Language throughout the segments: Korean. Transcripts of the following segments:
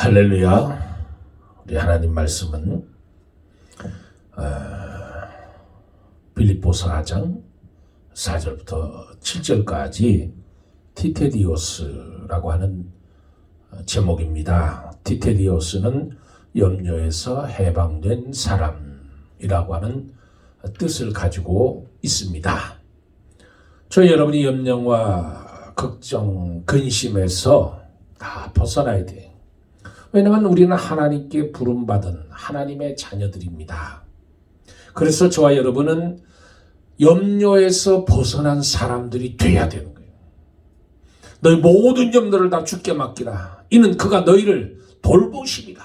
할렐루야. 우리 하나님 말씀은 빌립보서 4장 4절부터 7절까지 티테디오스라고 하는 제목입니다. 티테디오스는 염려에서 해방된 사람이라고 하는 뜻을 가지고 있습니다. 저희 여러분이 염려와 걱정, 근심에서 다 벗어나야 돼요. 왜냐하면 우리는 하나님께 부름받은 하나님의 자녀들입니다. 그래서 저와 여러분은 염려에서 벗어난 사람들이 돼야 되는 거예요. 너희 모든 염려를 다 주께 맡기라. 이는 그가 너희를 돌보시리라.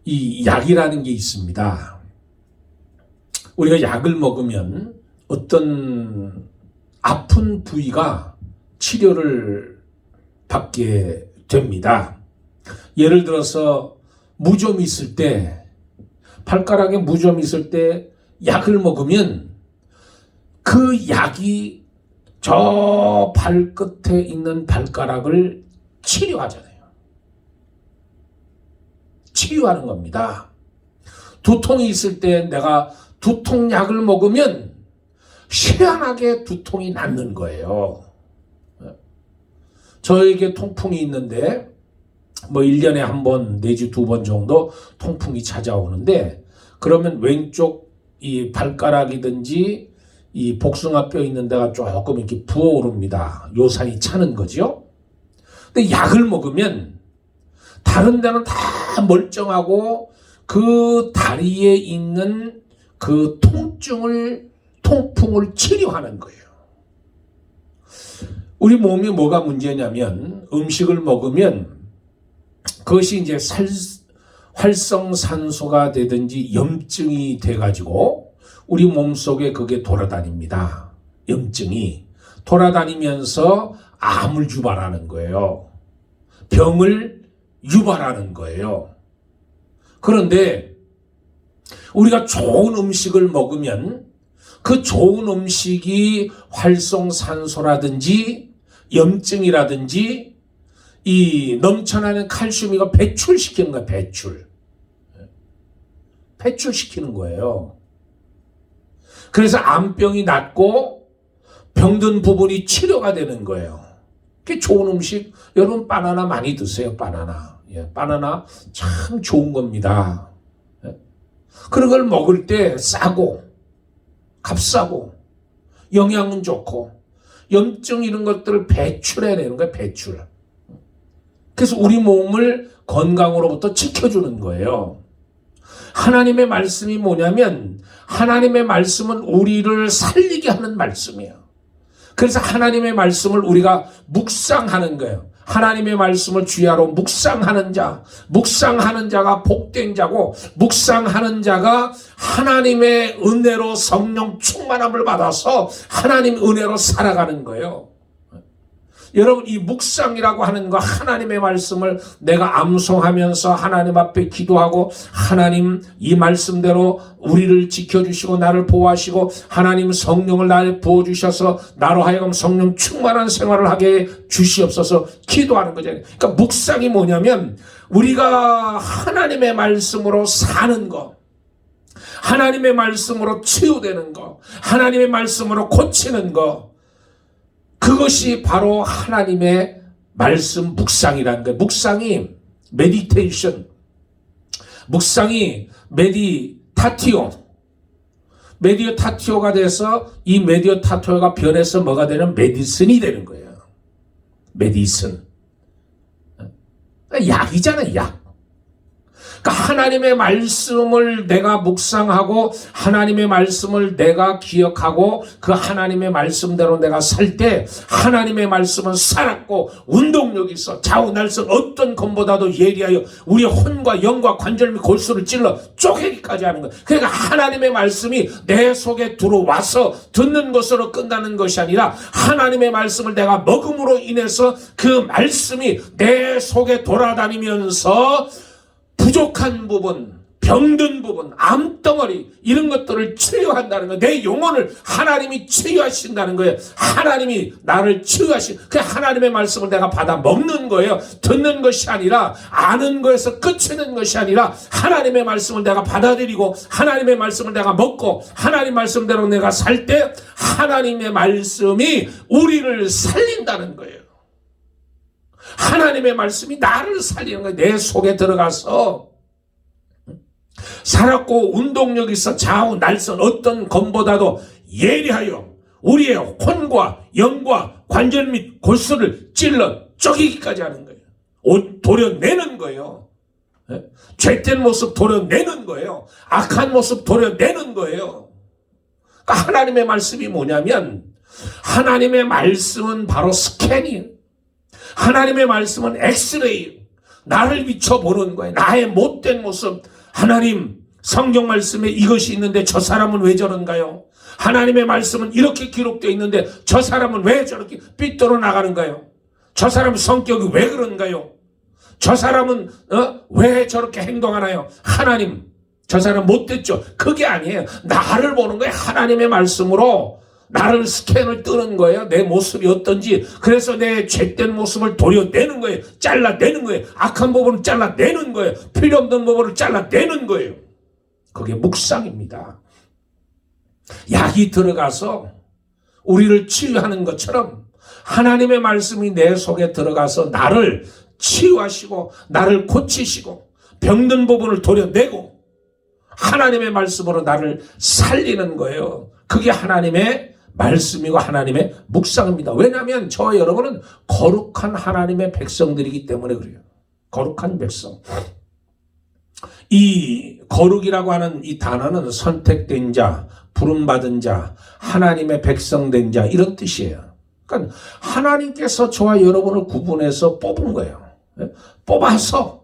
이 약이라는 게 있습니다. 우리가 약을 먹으면 어떤 아픈 부위가 치료를 받게 됩니다. 예를 들어서 무좀이 있을 때, 발가락에 무좀이 있을 때 약을 먹으면 그 약이 저 발끝에 있는 발가락을 치료하잖아요. 치유하는 겁니다. 두통이 있을 때 내가 두통 약을 먹으면 희한하게 두통이 낫는 거예요. 저에게 통풍이 있는데 1년에 한 번 내지 2번 정도 통풍이 찾아오는데, 그러면 왼쪽 이 발가락이든지 이 복숭아뼈 있는 데가 조금 이렇게 부어오릅니다. 요산이 차는 거죠. 근데 약을 먹으면 다른 데는 다 멀쩡하고 그 다리에 있는 그 통풍을 치료하는 거예요. 우리 몸이 뭐가 문제냐면, 음식을 먹으면 그것이 이제 활성산소가 되든지 염증이 돼가지고 우리 몸속에 그게 돌아다닙니다. 염증이 돌아다니면서 암을 유발하는 거예요. 병을 유발하는 거예요. 그런데 우리가 좋은 음식을 먹으면 그 좋은 음식이 활성산소라든지 염증이라든지 이 넘쳐나는 칼슘이가 배출시키는 거예요. 배출시키는 거예요. 그래서 암병이 낫고 병든 부분이 치료가 되는 거예요. 그게 좋은 음식. 여러분 바나나 많이 드세요. 바나나. 바나나 참 좋은 겁니다. 그런 걸 먹을 때 싸고 값싸고 영양은 좋고 염증 이런 것들을 배출해내는 거예요. 배출. 그래서 우리 몸을 건강으로부터 지켜주는 거예요. 하나님의 말씀이 뭐냐면, 하나님의 말씀은 우리를 살리게 하는 말씀이에요. 그래서 하나님의 말씀을 우리가 묵상하는 거예요. 하나님의 말씀을 주야로 묵상하는 자가 복된 자고, 묵상하는 자가 하나님의 은혜로 성령 충만함을 받아서 하나님 은혜로 살아가는 거예요. 여러분, 이 묵상이라고 하는 거, 하나님의 말씀을 내가 암송하면서 하나님 앞에 기도하고, 하나님 이 말씀대로 우리를 지켜주시고 나를 보호하시고 하나님 성령을 나에 부어주셔서 나로 하여금 성령 충만한 생활을 하게 주시옵소서 기도하는 거잖아요. 그러니까 묵상이 뭐냐면, 우리가 하나님의 말씀으로 사는 거, 하나님의 말씀으로 치유되는 거, 하나님의 말씀으로 고치는 거, 그것이 바로 하나님의 말씀 묵상이라는 거예요. 묵상이 메디테이션, 묵상이 메디타티오가 돼서 이 메디타티오가 변해서 뭐가 되는 메디슨이 되는 거예요. 메디슨. 약이잖아요, 약. 그러니까 하나님의 말씀을 내가 묵상하고 하나님의 말씀을 내가 기억하고 그 하나님의 말씀대로 내가 살 때 하나님의 말씀은 살았고 운동력이 있어. 좌우날선 어떤 것보다도 예리하여 우리 혼과 영과 관절 및 골수를 찔러 쪼개기까지 하는 거예요. 그러니까 하나님의 말씀이 내 속에 들어와서 듣는 것으로 끝나는 것이 아니라, 하나님의 말씀을 내가 먹음으로 인해서 그 말씀이 내 속에 돌아다니면서 부족한 부분, 병든 부분, 암덩어리 이런 것들을 치유한다는 거예요. 내 영혼을 하나님이 치유하신다는 거예요. 하나님이 나를 치유하신 그 하나님의 말씀을 내가 받아 먹는 거예요. 듣는 것이 아니라 아는 거에서 끝이는 것이 아니라 하나님의 말씀을 내가 받아들이고 하나님의 말씀을 내가 먹고 하나님 말씀대로 내가 살 때 하나님의 말씀이 우리를 살린다는 거예요. 하나님의 말씀이 나를 살리는 거예요. 내 속에 들어가서 살았고 운동력 있어 좌우 날선 어떤 검보다도 예리하여 우리의 혼과 영과 관절 및 골수를 찔러 쪼개기까지 하는 거예요. 도려내는 거예요. 죄된 모습 도려내는 거예요. 악한 모습 도려내는 거예요. 그러니까 하나님의 말씀이 뭐냐면 하나님의 말씀은 바로 스캔이에요. 하나님의 말씀은 엑스레이, 나를 비춰보는 거예요. 나의 못된 모습. 하나님, 성경 말씀에 이것이 있는데 저 사람은 왜 저런가요? 하나님의 말씀은 이렇게 기록되어 있는데 저 사람은 왜 저렇게 삐뚤어 나가는가요? 저 사람 성격이 왜 그런가요? 저 사람은 왜 저렇게 행동하나요? 하나님, 저 사람 못됐죠? 그게 아니에요. 나를 보는 거예요. 하나님의 말씀으로 나를 스캔을 뜨는 거예요. 내 모습이 어떤지. 그래서 내 죄된 모습을 도려내는 거예요. 잘라내는 거예요. 악한 부분을 잘라내는 거예요. 필요 없는 부분을 잘라내는 거예요. 그게 묵상입니다. 약이 들어가서 우리를 치유하는 것처럼 하나님의 말씀이 내 속에 들어가서 나를 치유하시고 나를 고치시고 병든 부분을 도려내고 하나님의 말씀으로 나를 살리는 거예요. 그게 하나님의 말씀이고 하나님의 묵상입니다. 왜냐하면 저와 여러분은 거룩한 하나님의 백성들이기 때문에 그래요. 거룩한 백성. 이 거룩이라고 하는 이 단어는 선택된 자, 부름받은 자, 하나님의 백성된 자 이런 뜻이에요. 그러니까 하나님께서 저와 여러분을 구분해서 뽑은 거예요. 뽑아서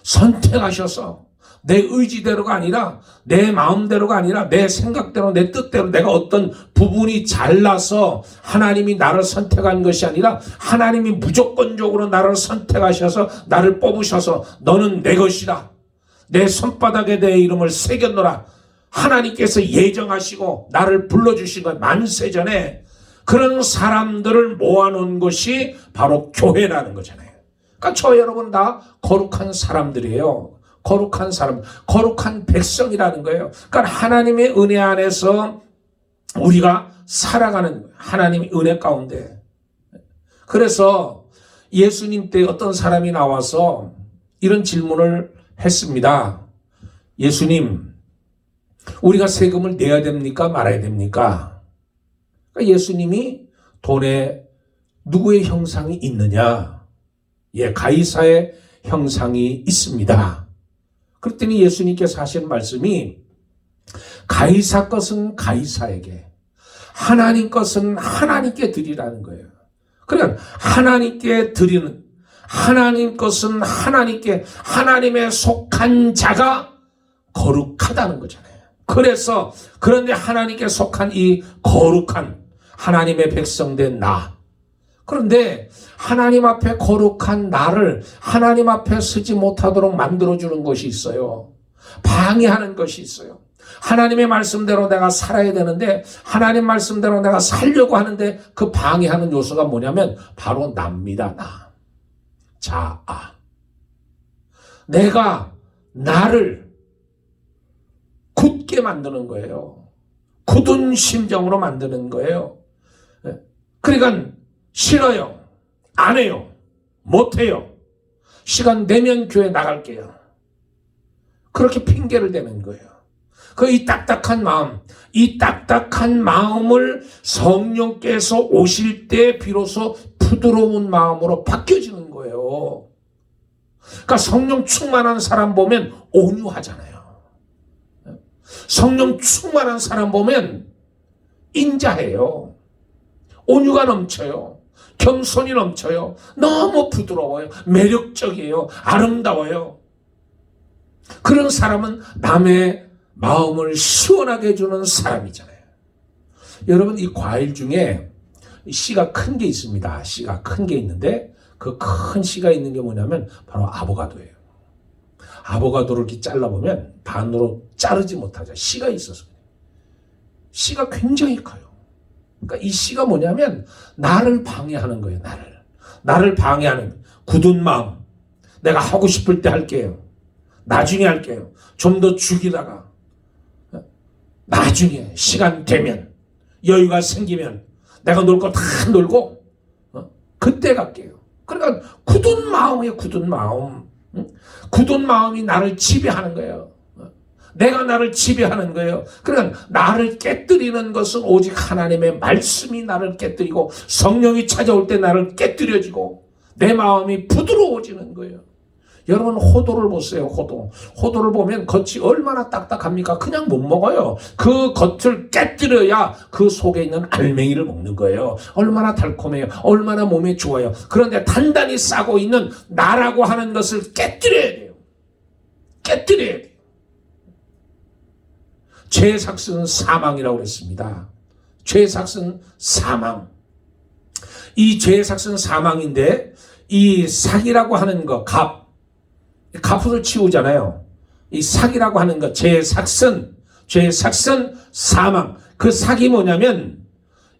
선택하셔서 내 의지대로가 아니라 내 마음대로가 아니라 내 생각대로 내 뜻대로 내가 어떤 부분이 잘나서 하나님이 나를 선택한 것이 아니라 하나님이 무조건적으로 나를 선택하셔서 나를 뽑으셔서 너는 내 것이다. 내 손바닥에 내 이름을 새겼노라. 하나님께서 예정하시고 나를 불러주신 것 만세전에 그런 사람들을 모아놓은 것이 바로 교회라는 거잖아요. 그러니까 저 여러분 다 거룩한 사람들이에요. 거룩한 사람, 거룩한 백성이라는 거예요. 그러니까 하나님의 은혜 안에서 우리가 살아가는 하나님의 은혜 가운데. 그래서 예수님 때 어떤 사람이 나와서 이런 질문을 했습니다. 예수님, 우리가 세금을 내야 됩니까? 말아야 됩니까? 그러니까 예수님이 돈에 누구의 형상이 있느냐? 예, 가이사의 형상이 있습니다. 그랬더니 예수님께서 하신 말씀이 가이사 것은 가이사에게, 하나님 것은 하나님께 드리라는 거예요. 그러니까 하나님께 드리는, 하나님 것은 하나님께, 하나님에 속한 자가 거룩하다는 거잖아요. 그래서 그런데 하나님께 속한 이 거룩한 하나님의 백성된 나, 그런데 하나님 앞에 거룩한 나를 하나님 앞에 서지 못하도록 만들어주는 것이 있어요. 방해하는 것이 있어요. 하나님의 말씀대로 내가 살아야 되는데 하나님 말씀대로 내가 살려고 하는데 그 방해하는 요소가 뭐냐면 바로 나입니다. 나. 자아. 내가 나를 굳게 만드는 거예요. 굳은 심정으로 만드는 거예요. 그러니까 싫어요. 안 해요. 못 해요. 시간 내면 교회 나갈게요. 그렇게 핑계를 대는 거예요. 이 딱딱한 마음, 이 딱딱한 마음을 성령께서 오실 때 비로소 부드러운 마음으로 바뀌어지는 거예요. 그러니까 성령 충만한 사람 보면 온유하잖아요. 성령 충만한 사람 보면 인자해요. 온유가 넘쳐요. 겸손이 넘쳐요. 너무 부드러워요. 매력적이에요. 아름다워요. 그런 사람은 남의 마음을 시원하게 해주는 사람이잖아요. 여러분, 이 과일 중에 씨가 큰 게 있습니다. 씨가 큰 게 있는데 그 큰 씨가 있는 게 뭐냐면 바로 아보가도예요. 아보가도를 이렇게 잘라보면 반으로 자르지 못하죠. 씨가 있어서. 씨가 굉장히 커요. 그러니까 이 씨가 뭐냐면 나를 방해하는 거예요. 나를 방해하는 굳은 마음. 내가 하고 싶을 때 할게요. 나중에 할게요. 좀 더 죽이다가 나중에 시간 되면 여유가 생기면 내가 놀 거 다 놀고 그때 갈게요. 그러니까 굳은 마음이에요. 굳은 마음. 굳은 마음이 나를 지배하는 거예요. 내가 나를 지배하는 거예요. 그러니까 나를 깨뜨리는 것은 오직 하나님의 말씀이 나를 깨뜨리고 성령이 찾아올 때 나를 깨뜨려지고 내 마음이 부드러워지는 거예요. 여러분 호도를 보세요. 호도를 보면 겉이 얼마나 딱딱합니까? 그냥 못 먹어요. 그 겉을 깨뜨려야 그 속에 있는 알맹이를 먹는 거예요. 얼마나 달콤해요. 얼마나 몸에 좋아요. 그런데 단단히 싸고 있는 나라고 하는 것을 깨뜨려야 돼요. 깨뜨려야 돼요. 죄의 삭스는 사망이라고 그랬습니다. 죄의 삭스는 사망. 이 죄의 삭스는 사망인데 이 사기라고 하는 거, 갑옷을 치우잖아요. 이 사기라고 하는 것, 죄의 삭슨 사망. 그 삭이 뭐냐면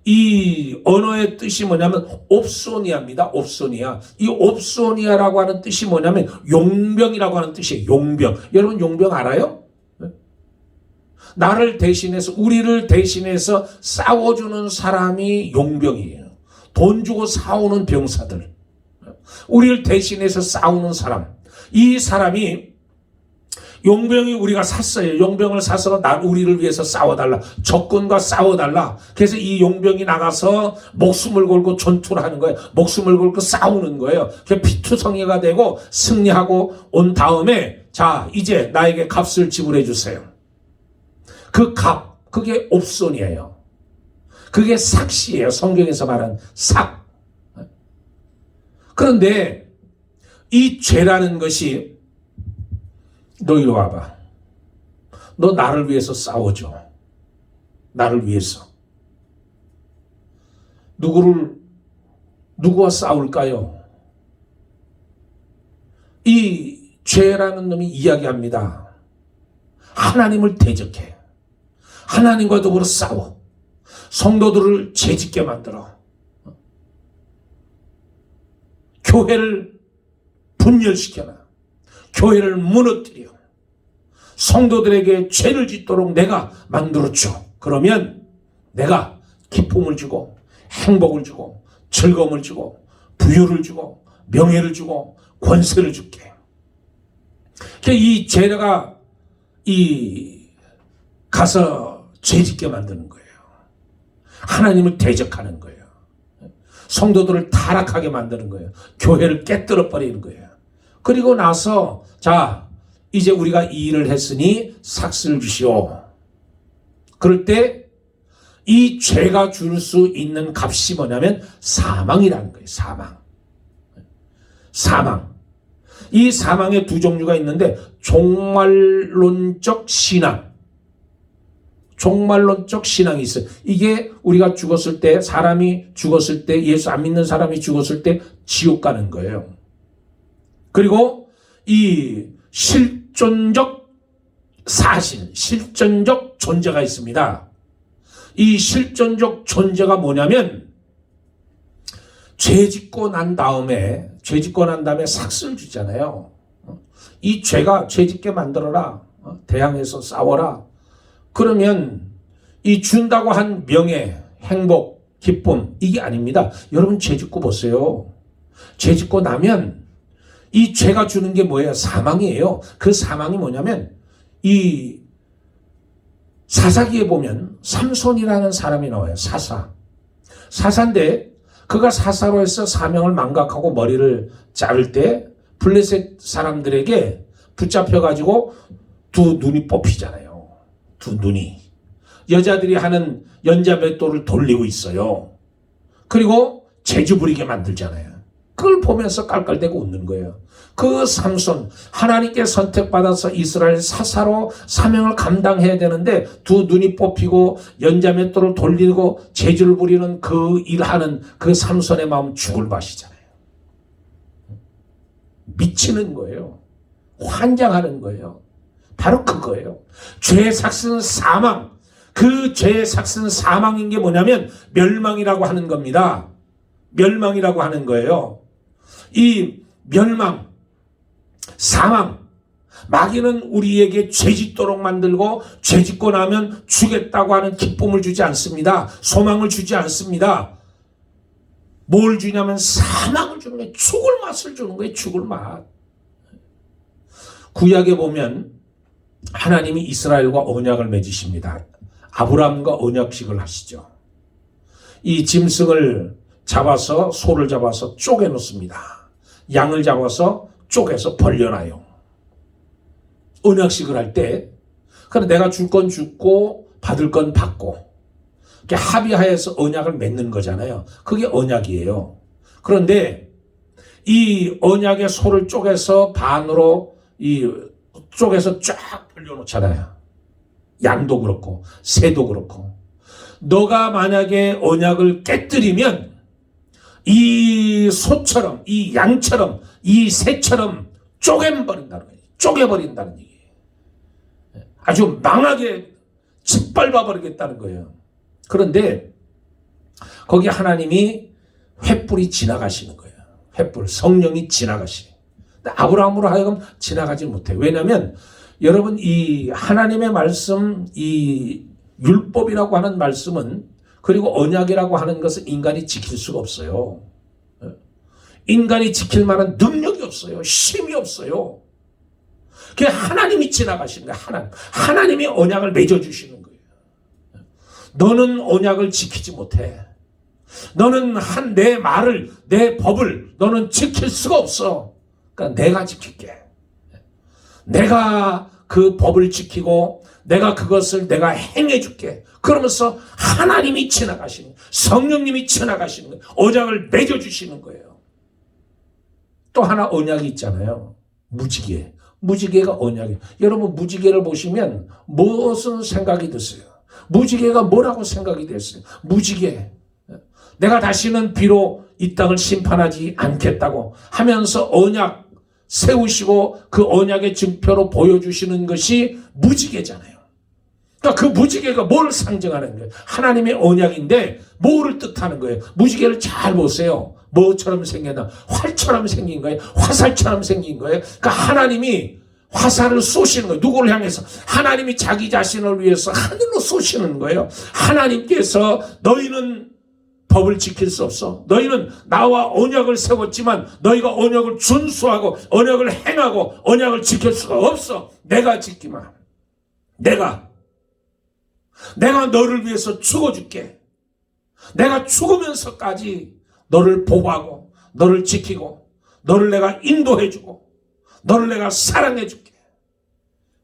이 언어의 뜻이 뭐냐면 옵소니아입니다. 옵소니아. 이 옵소니아라고 하는 뜻이 뭐냐면 용병이라고 하는 뜻이에요. 용병. 여러분 용병 알아요? 나를 대신해서 우리를 대신해서 싸워주는 사람이 용병이에요. 돈 주고 싸우는 병사들. 우리를 대신해서 싸우는 사람. 이 사람이 용병이 우리가 샀어요. 용병을 사서 우리를 위해서 싸워달라. 적군과 싸워달라. 그래서 이 용병이 나가서 목숨을 걸고 전투를 하는 거예요. 목숨을 걸고 싸우는 거예요. 피투성이가 되고 승리하고 온 다음에 자 이제 나에게 값을 지불해 주세요. 그 값, 그게 옵손이에요. 그게 삭시예요. 성경에서 말한 삭. 그런데 이 죄라는 것이 너 이리 와봐. 너 나를 위해서 싸워줘. 나를 위해서. 누구와 싸울까요? 이 죄라는 놈이 이야기합니다. 하나님을 대적해. 하나님과 더불어 싸워. 성도들을 죄짓게 만들어. 교회를 분열시켜라. 교회를 무너뜨려. 성도들에게 죄를 짓도록 내가 만들어줘. 그러면 내가 기쁨을 주고 행복을 주고 즐거움을 주고 부유를 주고 명예를 주고 권세를 줄게. 이 죄가 가서 죄짓게 만드는 거예요. 하나님을 대적하는 거예요. 성도들을 타락하게 만드는 거예요. 교회를 깨뜨려 버리는 거예요. 그리고 나서 자 이제 우리가 이 일을 했으니 삭스를 주시오. 그럴 때 이 죄가 줄 수 있는 값이 뭐냐면 사망이라는 거예요. 사망. 이 사망의 두 종류가 있는데 종말론적 신앙이 있어요. 이게 우리가 죽었을 때 사람이 죽었을 때 예수 안 믿는 사람이 죽었을 때 지옥 가는 거예요. 그리고 이 실존적 사실, 실존적 존재가 있습니다. 이 실존적 존재가 뭐냐면 죄 짓고 난 다음에 삭스를 주잖아요. 이 죄가 죄 짓게 만들어라. 대항해서 싸워라. 그러면 이 준다고 한 명예, 행복, 기쁨 이게 아닙니다. 여러분 죄 짓고 보세요. 죄 짓고 나면 이 죄가 주는 게 뭐예요? 사망이에요. 그 사망이 뭐냐면 이 사사기에 보면 삼손이라는 사람이 나와요. 사사인데 그가 사사로 해서 사명을 망각하고 머리를 자를 때 블레셋 사람들에게 붙잡혀가지고 두 눈이 뽑히잖아요. 두 눈이. 여자들이 하는 연자맷돌을 돌리고 있어요. 그리고 재주 부리게 만들잖아요. 그걸 보면서 깔깔대고 웃는 거예요. 그 삼손, 하나님께 선택받아서 이스라엘 사사로 사명을 감당해야 되는데 두 눈이 뽑히고 연자맷돌을 돌리고 재주를 부리는 그 일하는 그 삼손의 마음 죽을 맛이잖아요. 미치는 거예요. 환장하는 거예요. 바로 그거예요. 죄의 삭은 사망. 그 죄의 삭은 사망인 게 뭐냐면 멸망이라고 하는 겁니다. 멸망이라고 하는 거예요. 이 멸망, 사망. 마귀는 우리에게 죄짓도록 만들고 죄짓고 나면 주겠다고 하는 기쁨을 주지 않습니다. 소망을 주지 않습니다. 뭘 주냐면 사망을 주는 거예요. 죽을 맛을 주는 거예요. 죽을 맛. 구약에 보면 하나님이 이스라엘과 언약을 맺으십니다. 아브라함과 언약식을 하시죠. 이 짐승을 잡아서 소를 잡아서 쪼개 놓습니다. 양을 잡아서 쪼개서 벌려놔요. 언약식을 할 때 그래 내가 줄 건 주고 받을 건 받고 합의하여서 언약을 맺는 거잖아요. 그게 언약이에요. 그런데 이 언약의 소를 쪼개서 반으로 쪼개서 쫙 벌려놓잖아요. 양도 그렇고 새도 그렇고 너가 만약에 언약을 깨뜨리면 이 소처럼 이 양처럼 이 새처럼 쪼개버린다는 거예요. 쪼개버린다는 얘기예요. 아주 망하게 짓밟아 버리겠다는 거예요. 그런데 거기 하나님이 횃불이 지나가시는 거예요. 횃불, 성령이 지나가시는 거예요. 아브라함으로 하여금 지나가지 못해. 왜냐하면 여러분 이 하나님의 말씀, 이 율법이라고 하는 말씀은 그리고 언약이라고 하는 것은 인간이 지킬 수가 없어요. 인간이 지킬 만한 능력이 없어요. 힘이 없어요. 그게 하나님이 지나가시는 거예요. 하나님이 언약을 맺어주시는 거예요. 너는 언약을 지키지 못해. 너는 내 말을, 내 법을 너는 지킬 수가 없어. 그러니까 내가 지킬게. 내가 그 법을 지키고 내가 그것을 내가 행해줄게. 그러면서 하나님이 지나가시는 거예요. 성령님이 지나가시는 거예요. 언약을 맺어주시는 거예요. 또 하나 언약이 있잖아요. 무지개. 무지개가 언약이에요. 여러분 무지개를 보시면 무슨 생각이 드세요? 무지개가 뭐라고 생각이 됐어요? 무지개. 내가 다시는 비로 이 땅을 심판하지 않겠다고 하면서 언약 세우시고 그 언약의 증표로 보여주시는 것이 무지개잖아요. 그러니까 그 무지개가 뭘 상징하는 거예요? 하나님의 언약인데 뭐를 뜻하는 거예요? 무지개를 잘 보세요. 뭐처럼 생겼나? 활처럼 생긴 거예요. 화살처럼 생긴 거예요. 그러니까 하나님이 화살을 쏘시는 거예요. 누구를 향해서? 하나님이 자기 자신을 위해서 하늘로 쏘시는 거예요. 하나님께서 너희는 법을 지킬 수 없어. 너희는 나와 언약을 세웠지만 너희가 언약을 준수하고 언약을 행하고 언약을 지킬 수가 없어. 내가 지키마. 내가 너를 위해서 죽어줄게. 내가 죽으면서까지 너를 보호하고 너를 지키고 너를 내가 인도해주고 너를 내가 사랑해줄게.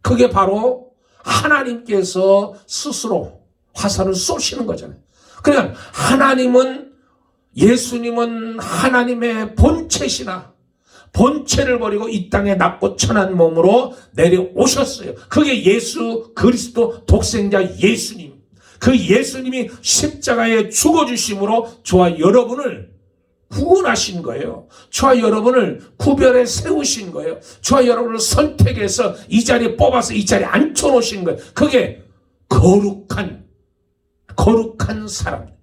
그게 바로 하나님께서 스스로 화살을 쏘시는 거잖아요. 그러니까 예수님은 하나님의 본체시나 본체를 버리고 이 땅에 낮고 천한 몸으로 내려오셨어요. 그게 예수 그리스도 독생자 예수님. 그 예수님이 십자가에 죽어주심으로 저와 여러분을 구원하신 거예요. 저와 여러분을 구별해 세우신 거예요. 저와 여러분을 선택해서 이 자리에 뽑아서 이 자리에 앉혀놓으신 거예요. 그게 거룩한 사람.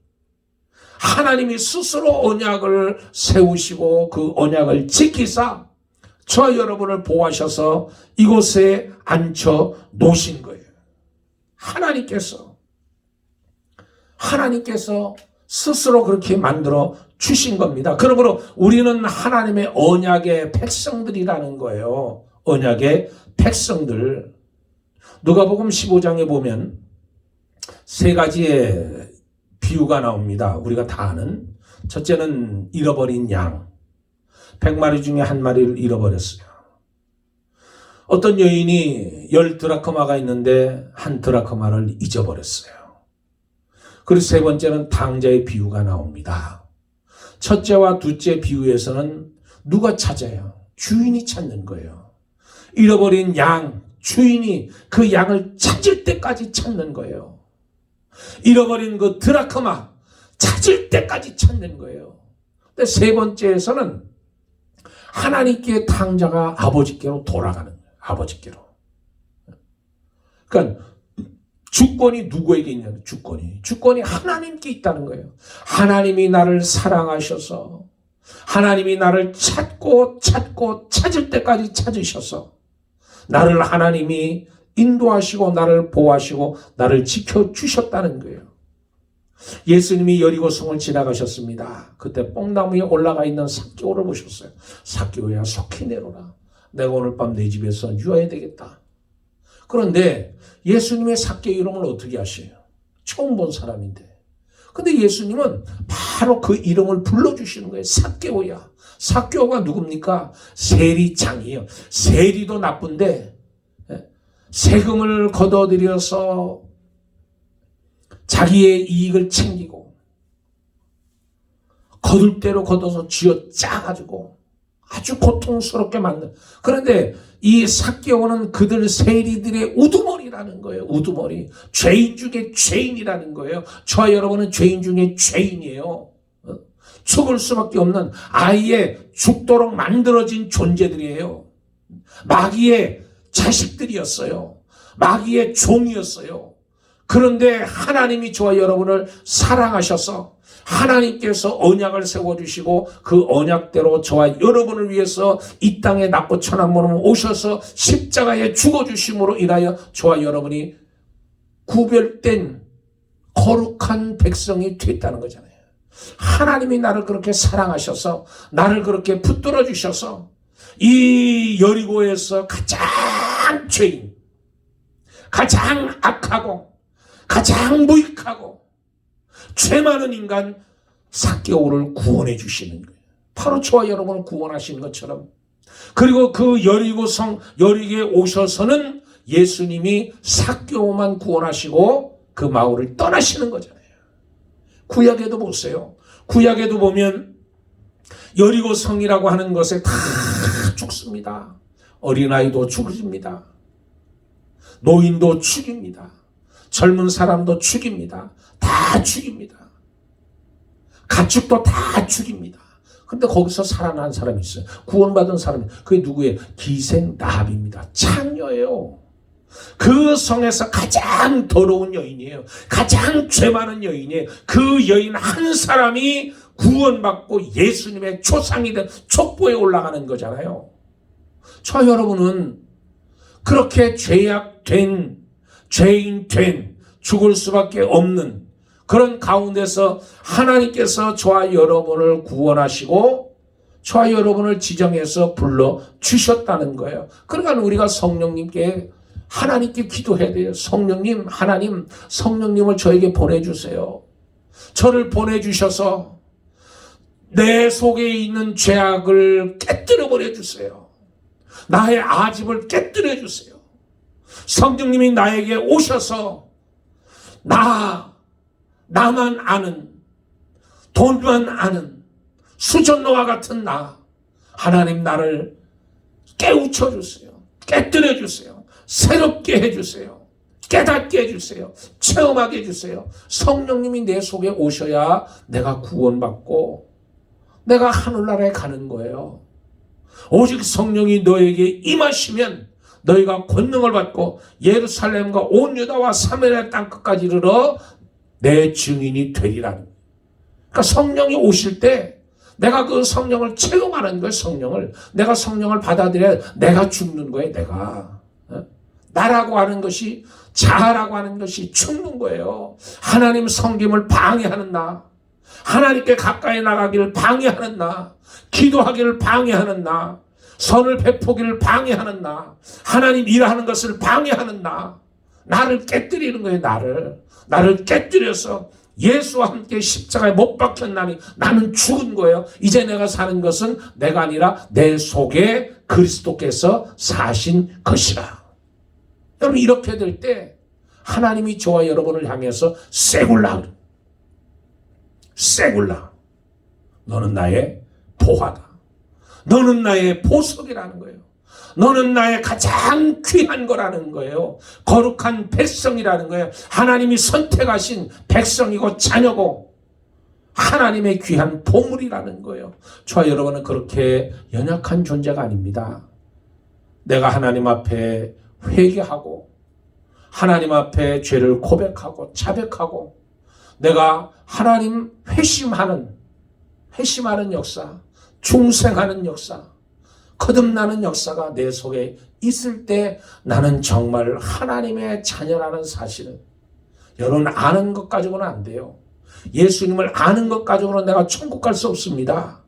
하나님이 스스로 언약을 세우시고 그 언약을 지키사 저와 여러분을 보호하셔서 이곳에 앉혀 놓으신 거예요. 하나님께서 스스로 그렇게 만들어 주신 겁니다. 그러므로 우리는 하나님의 언약의 백성들이라는 거예요. 언약의 백성들. 누가복음 15장에 보면 세 가지의 비유가 나옵니다. 우리가 다 아는. 첫째는 잃어버린 양. 100마리 중에 한 마리를 잃어버렸어요. 어떤 여인이 10드라크마가 있는데 1드라크마를 잊어버렸어요. 그리고 세 번째는 당자의 비유가 나옵니다. 첫째와 둘째 비유에서는 누가 찾아요? 주인이 찾는 거예요. 잃어버린 양, 주인이 그 양을 찾을 때까지 찾는 거예요. 잃어버린 그 드라크마 찾을 때까지 찾는 거예요. 근데 세 번째에서는 하나님께 당자가 아버지께로 돌아가는 거예요. 아버지께로. 그러니까 주권이 누구에게 있냐면 주권이 하나님께 있다는 거예요. 하나님이 나를 사랑하셔서 하나님이 나를 찾고 찾을 때까지 찾으셔서 나를 하나님이 인도하시고 나를 보호하시고 나를 지켜주셨다는 거예요. 예수님이 여리고성을 지나가셨습니다. 그때 뽕나무 위에 올라가 있는 삭개오를 보셨어요. 삭개오야 속히 내려라. 내가 오늘 밤 내 집에서 유하야 되겠다. 그런데 예수님의 삭개오 이름을 어떻게 아셔요? 처음 본 사람인데. 근데 예수님은 바로 그 이름을 불러주시는 거예요. 삭개오야. 삭개오가 누굽니까? 세리장이에요. 세리도 나쁜데 세금을 걷어들여서 자기의 이익을 챙기고 거둘 대로 걷어서 쥐어짜가지고 아주 고통스럽게 만든. 그런데 이 삭개오는 그들 세리들의 우두머리라는 거예요. 우두머리. 죄인 중에 죄인이라는 거예요. 저와 여러분은 죄인 중에 죄인이에요. 죽을 수밖에 없는 아예 죽도록 만들어진 존재들이에요. 마귀의 자식들이었어요. 마귀의 종이었어요. 그런데 하나님이 저와 여러분을 사랑하셔서 하나님께서 언약을 세워주시고 그 언약대로 저와 여러분을 위해서 이 땅에 낮고 천한 몸으로 오셔서 십자가에 죽어주심으로 인하여 저와 여러분이 구별된 거룩한 백성이 됐다는 거잖아요. 하나님이 나를 그렇게 사랑하셔서 나를 그렇게 붙들어 주셔서 이 여리고에서 가장 죄인, 가장 악하고 가장 무익하고 죄 많은 인간 삭개오를 구원해 주시는 거예요. 바로 저와 여러분을 구원하시는 것처럼. 그리고 그 여리고성 여리고에 오셔서는 예수님이 삭개오만 구원하시고 그 마을을 떠나시는 거잖아요. 구약에도 보세요. 구약에도 보면 여리고성이라고 하는 것에 다 죽습니다. 어린아이도 죽습니다. 노인도 죽입니다. 젊은 사람도 죽입니다. 다 죽입니다. 가축도 다 죽입니다. 근데 거기서 살아난 사람이 있어요. 구원받은 사람이. 그게 누구예요? 기생 라합입니다. 창녀예요. 그 성에서 가장 더러운 여인이에요. 가장 죄 많은 여인이에요. 그 여인 한 사람이 구원받고 예수님의 초상이 된 촛보에 올라가는 거잖아요. 저 여러분은 그렇게 죄악된, 죄인 된, 죽을 수밖에 없는 그런 가운데서 하나님께서 저와 여러분을 구원하시고 저와 여러분을 지정해서 불러주셨다는 거예요. 그러니까 우리가 성령님께 하나님께 기도해야 돼요. 성령님, 하나님, 성령님을 저에게 보내주세요. 저를 보내주셔서 내 속에 있는 죄악을 깨뜨려 버려주세요. 나의 아집을 깨뜨려 주세요. 성령님이 나에게 오셔서 나만 아는, 돈만 아는 수전노와 같은 하나님 나를 깨우쳐 주세요. 깨뜨려 주세요. 새롭게 해주세요. 깨닫게 해주세요. 체험하게 해주세요. 성령님이 내 속에 오셔야 내가 구원받고 내가 하늘나라에 가는 거예요. 오직 성령이 너에게 임하시면 너희가 권능을 받고 예루살렘과 온 유다와 사마리아 땅 끝까지 이르러 내 증인이 되리라는. 그러니까 성령이 오실 때 내가 그 성령을 체험하는 거예요. 성령을. 내가 성령을 받아들여야 내가 죽는 거예요. 내가. 나라고 하는 것이, 자아라고 하는 것이 죽는 거예요. 하나님 섬김을 방해하는 나, 하나님께 가까이 나가기를 방해하는 나, 기도하기를 방해하는 나, 선을 베푸기를 방해하는 나, 하나님 일하는 것을 방해하는 나를 깨뜨리는 거예요. 나를 깨뜨려서 예수와 함께 십자가에 못 박혔나니 나는 죽은 거예요. 이제 내가 사는 것은 내가 아니라 내 속에 그리스도께서 사신 것이라. 여러분, 이렇게 될 때 하나님이 저와 여러분을 향해서 세굴라, 너는 나의 보화다. 너는 나의 보석이라는 거예요. 너는 나의 가장 귀한 거라는 거예요. 거룩한 백성이라는 거예요. 하나님이 선택하신 백성이고 자녀고 하나님의 귀한 보물이라는 거예요. 저와 여러분은 그렇게 연약한 존재가 아닙니다. 내가 하나님 앞에 회개하고 하나님 앞에 죄를 고백하고 자백하고 내가 하나님 회심하는 역사, 중생하는 역사, 거듭나는 역사가 내 속에 있을 때 나는 정말 하나님의 자녀라는 사실을 여러분 아는 것 가지고는 안 돼요. 예수님을 아는 것 가지고는 내가 천국 갈 수 없습니다.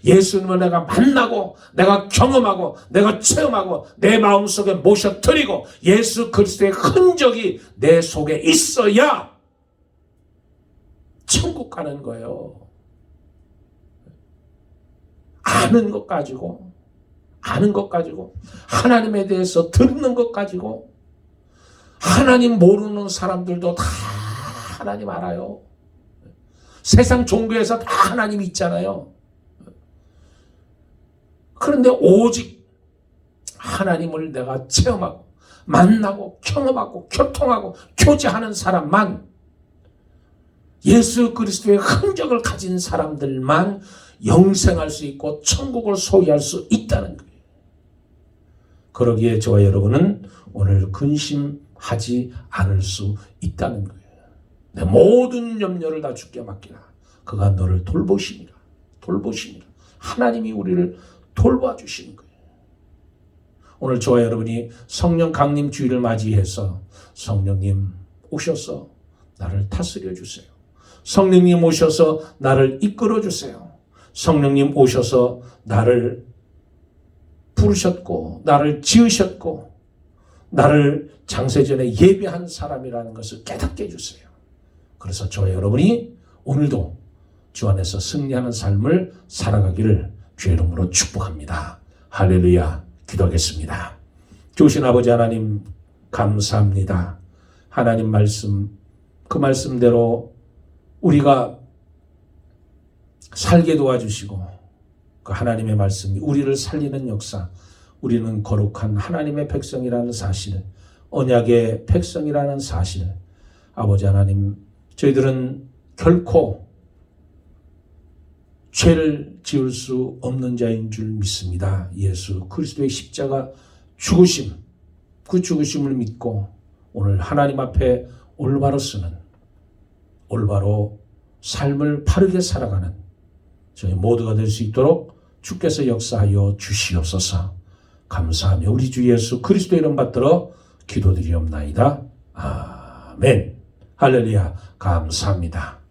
예수님을 내가 만나고 내가 경험하고 내가 체험하고 내 마음속에 모셔드리고 예수 그리스도의 흔적이 내 속에 있어야 천국 가는 거예요. 아는 것 가지고 하나님에 대해서 듣는 것 가지고 하나님 모르는 사람들도 다 하나님 알아요. 세상 종교에서 다 하나님 있잖아요. 그런데 오직 하나님을 내가 체험하고 만나고 경험하고 교통하고 교제하는 사람만 예수 그리스도의 흔적을 가진 사람들만 영생할 수 있고 천국을 소유할 수 있다는 거예요. 그러기에 저와 여러분은 오늘 근심하지 않을 수 있다는 거예요. 내 모든 염려를 다 주께 맡기라. 그가 너를 돌보시니라. 하나님이 우리를 돌봐주시는 거예요. 오늘 저와 여러분이 성령 강림 주일을 맞이해서 성령님 오셔서 나를 다스려 주세요. 성령님 오셔서 나를 이끌어 주세요. 성령님 오셔서 나를 부르셨고 나를 지으셨고 나를 장세전에 예비한 사람이라는 것을 깨닫게 해주세요. 그래서 저와 여러분이 오늘도 주 안에서 승리하는 삶을 살아가기를 주의 이름으로 축복합니다. 할렐루야. 기도하겠습니다. 좋으신 아버지 하나님 감사합니다. 하나님 말씀 그 말씀대로 우리가 살게 도와주시고 그 하나님의 말씀이 우리를 살리는 역사, 우리는 거룩한 하나님의 백성이라는 사실, 언약의 백성이라는 사실, 아버지 하나님 저희들은 결코 죄를 지을 수 없는 자인 줄 믿습니다. 예수 그리스도의 십자가 죽으심, 그 죽으심을 믿고 오늘 하나님 앞에 올바로 쓰는 올바로 삶을 바르게 살아가는 저희 모두가 될 수 있도록 주께서 역사하여 주시옵소서. 감사하며 우리 주 예수 그리스도 이름 받들어 기도드리옵나이다. 아멘. 할렐루야. 감사합니다.